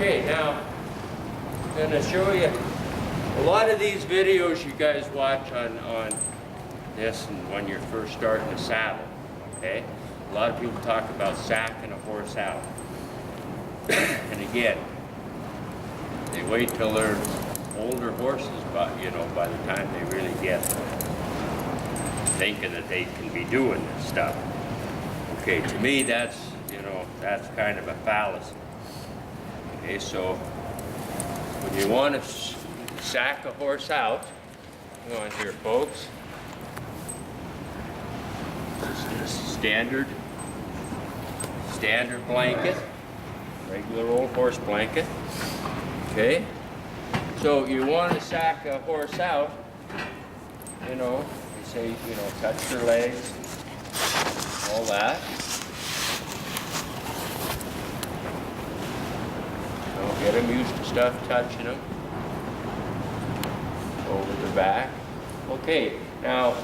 Okay, now I'm going to show you a lot of these videos you guys watch on this and when you're first starting a saddle. Okay, a lot of people talk about sacking a horse out, and again, they wait till they're older horses, but by the time they really get thinking that they can be doing this stuff. Okay, to me that's kind of a fallacy. Okay, so when you want to sack a horse out, come on here folks, this is standard blanket, regular old horse blanket. Okay, so you want to sack a horse out, you say, touch their legs, all that. Get them used to stuff touching them over their back. Okay, now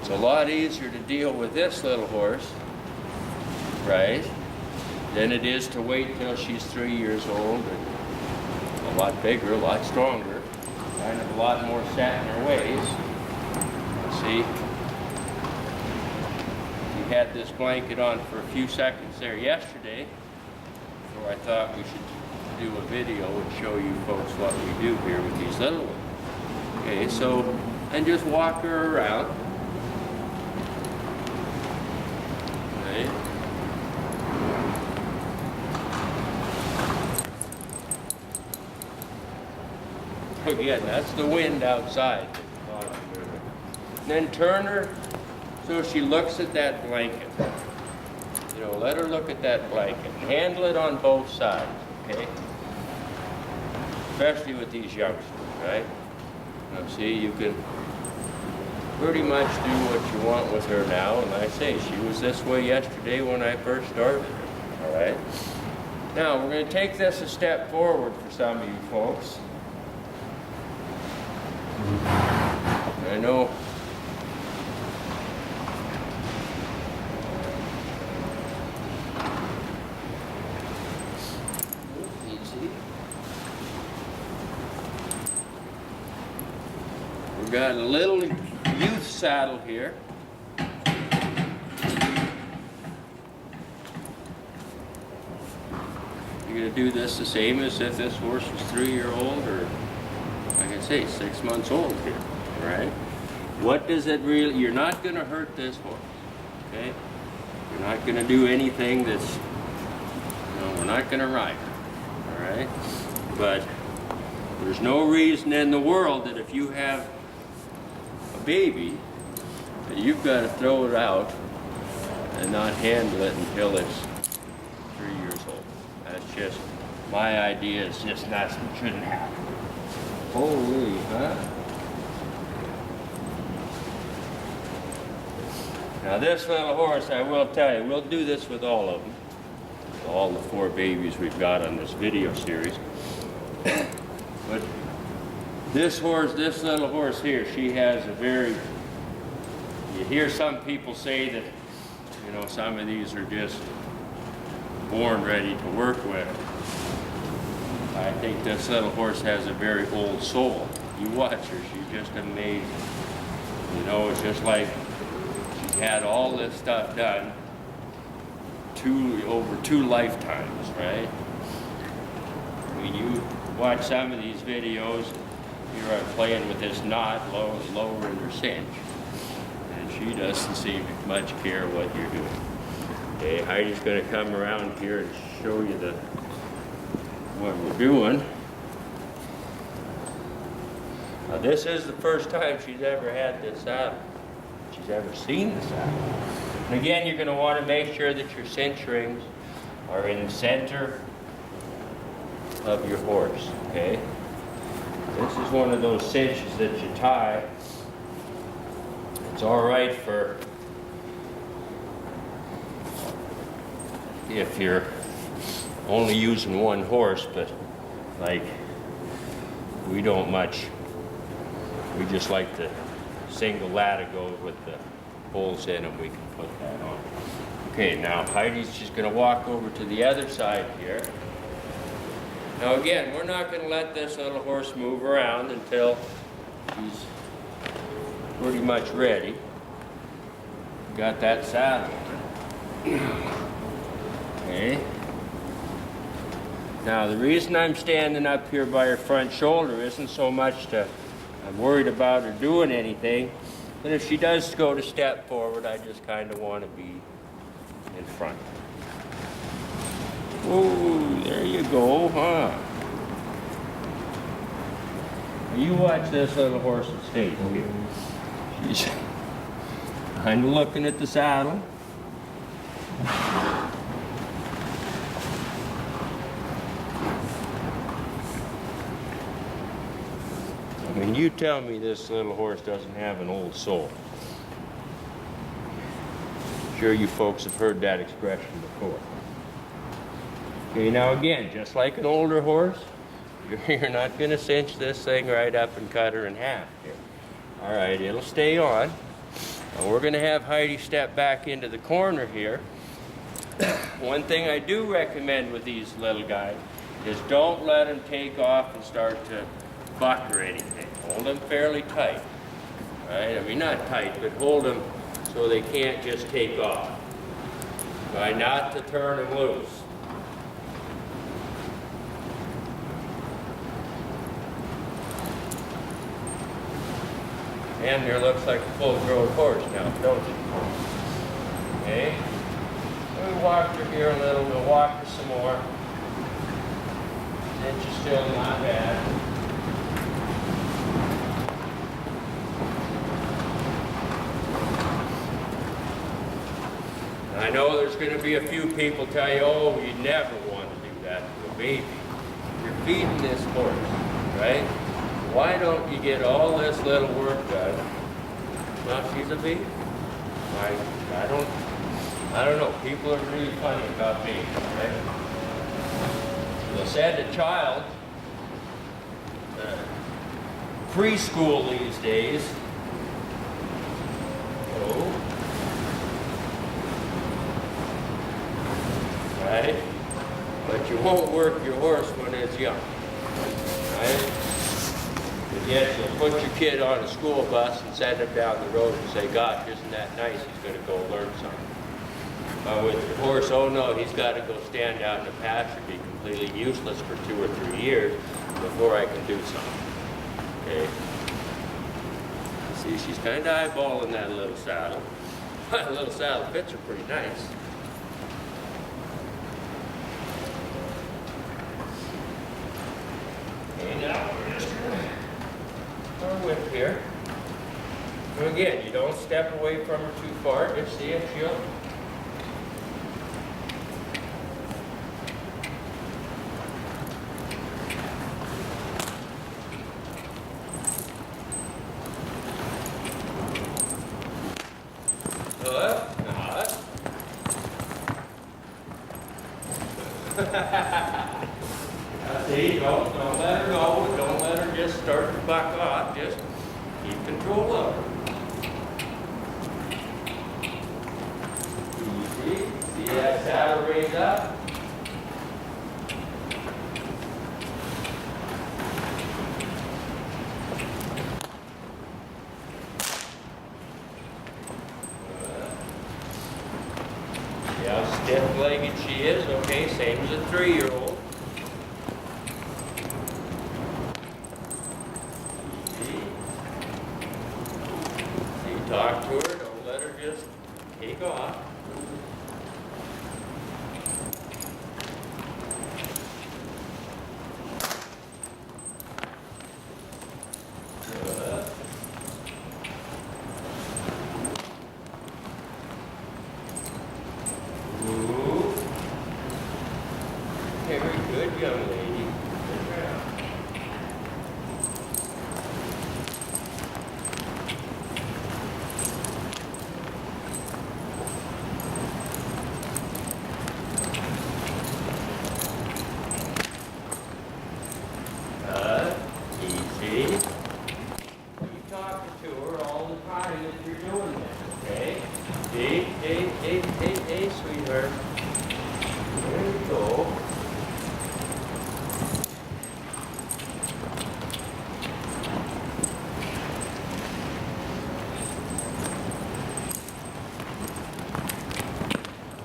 it's a lot easier to deal with this little horse, right, than it is to wait till she's 3 years old and a lot bigger, a lot stronger, kind of a lot more set in her ways. See, we had this blanket on for a few seconds there yesterday. I thought we should do a video and show you folks what we do here with these little ones. Okay, so, and just walk her around. Okay. Again, that's the wind outside. And then turn her so she looks at that blanket. Let her look at that blanket. Handle it on both sides, okay? Especially with these youngsters, right? Now see, you can pretty much do what you want with her now. And like I say, she was this way yesterday when I first started her, all right? Now, we're going to take this a step forward for some of you folks. I know we've got a little youth saddle here. You're going to do this the same as if this horse was 3-year-old or, like I say, 6 months old here, right? What does it really, you're not going to hurt this horse, okay? You're not going to do anything that's, we're not going to ride her, all right? But there's no reason in the world that if you have baby, you've got to throw it out and not handle it until it's 3 years old. That's just, my idea is just not, shouldn't happen. Holy, huh? Now this little horse, I will tell you, we'll do this with all of them. All the 4 babies we've got on this video series. But this horse, this little horse here, she has a very, you hear some people say that, some of these are just born ready to work with. I think this little horse has a very old soul. You watch her, she's just amazing. It's just like she's had all this stuff done over 2 lifetimes, right? I mean, you watch some of these videos, you're playing with this knot lower in her cinch, and she doesn't seem to much care what you're doing. Okay, Heidi's going to come around here and show you what we're doing. Now this is the first time she's ever had this saddle. She's ever seen the saddle. And again, you're going to want to make sure that your cinch rings are in the center of your horse, okay? This is one of those cinches that you tie. It's all right for if you're only using one horse, but like we don't much, we just like the single latigo with the holes in them. We can put that on. Okay, now Heidi's just gonna walk over to the other side here. Now again, we're not gonna let this little horse move around until she's pretty much ready. Got that saddle on. Okay. Now the reason I'm standing up here by her front shoulder isn't so much I'm worried about her doing anything, but if she does go to step forward, I just kind of want to be in front. Oh, there you go, huh? You watch this little horse that stays here. She's kind of looking at the saddle. I mean, you tell me this little horse doesn't have an old soul. I'm sure you folks have heard that expression before. Okay, now again, just like an older horse, you're not going to cinch this thing right up and cut her in half here. All right, it'll stay on. And we're going to have Heidi step back into the corner here. One thing I do recommend with these little guys is don't let them take off and start to buck or anything. Hold them fairly tight, right? I mean, not tight, but hold them so they can't just take off. Try not to turn them loose. And here looks like a full-grown horse now, don't it? Okay. We walked her here a little, we'll walk her some more. Cinch is still not bad. I know there's going to be a few people tell you, oh, you never want to do that to a baby. You're feeding this horse, right? Why don't you get all this little work done? Well, she's a baby. I don't know. People are really funny about babies, right? They'll send a child preschool these days. Oh. Right? But you won't work your horse when it's young. Right? And yet you'll put your kid on a school bus and send him down the road and say, gosh, isn't that nice? He's going to go learn something. With your horse, oh no, he's got to go stand out in the pasture, be completely useless for 2 or 3 years before I can do something. Okay? See, she's kind of eyeballing that little saddle. That little saddle fits her pretty nice. Okay, now we're just going to our whip here. And again, you don't step away from her too far. Just see if she'll. See, don't let her go. Don't let her just start to buck off. Just keep control of her. See that saddle raise up? See how stiff-legged she is? Okay, same as a 3-year-old. Talk to her, don't let her just take off. Good. Ooh. Very good, young lady. Good job. Easy. Keep talking to her all the time if you're doing this, okay? Hey, sweetie. anywhere. There you go.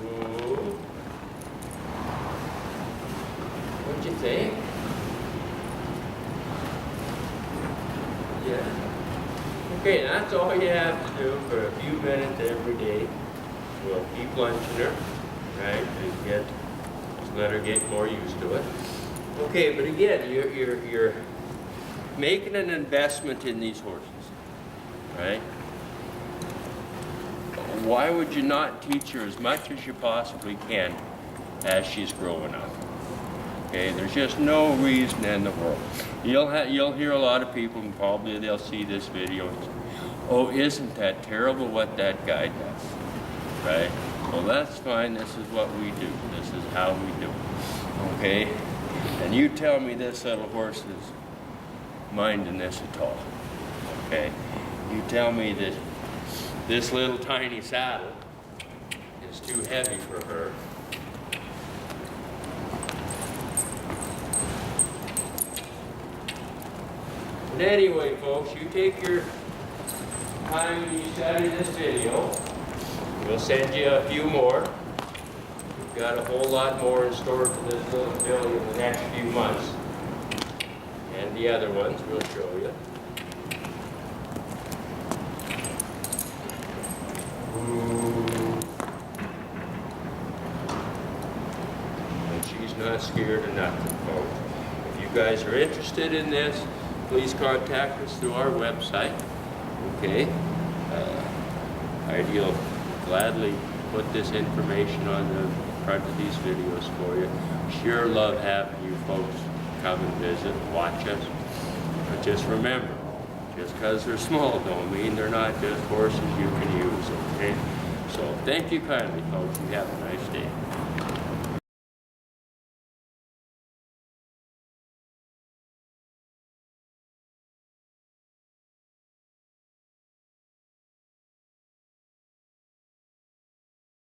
Ooh. What'd you think? Yeah. Okay, that's all you have to do for a few minutes every day. We'll keep lunching her, right? And just let her get more used to it. Okay, but again, you're making an investment in these horses, right? Why would you not teach her as much as you possibly can as she's growing up? Okay, there's just no reason in the world. You'll hear a lot of people, and probably they'll see this video and say, "Oh, isn't that terrible what that guy does?" Right? Well, that's fine. This is what we do. This is how we do it. Okay? And you tell me this little horse is minding this at all. Okay? You tell me that this little tiny saddle is too heavy for her. But anyway, folks, you take your time and you study this video. We'll send you a few more. We've got a whole lot more in store for this little filly in the next few months. And the other ones we'll show you. And she's not scared of nothing, folks. If you guys are interested in this, please contact us through our website. Okay? I'll gladly put this information on the front of these videos for you. Sure love having you folks come and visit, watch us. But just remember, just because they're small don't mean they're not just horses you can use, okay? So thank you kindly, folks. You have a nice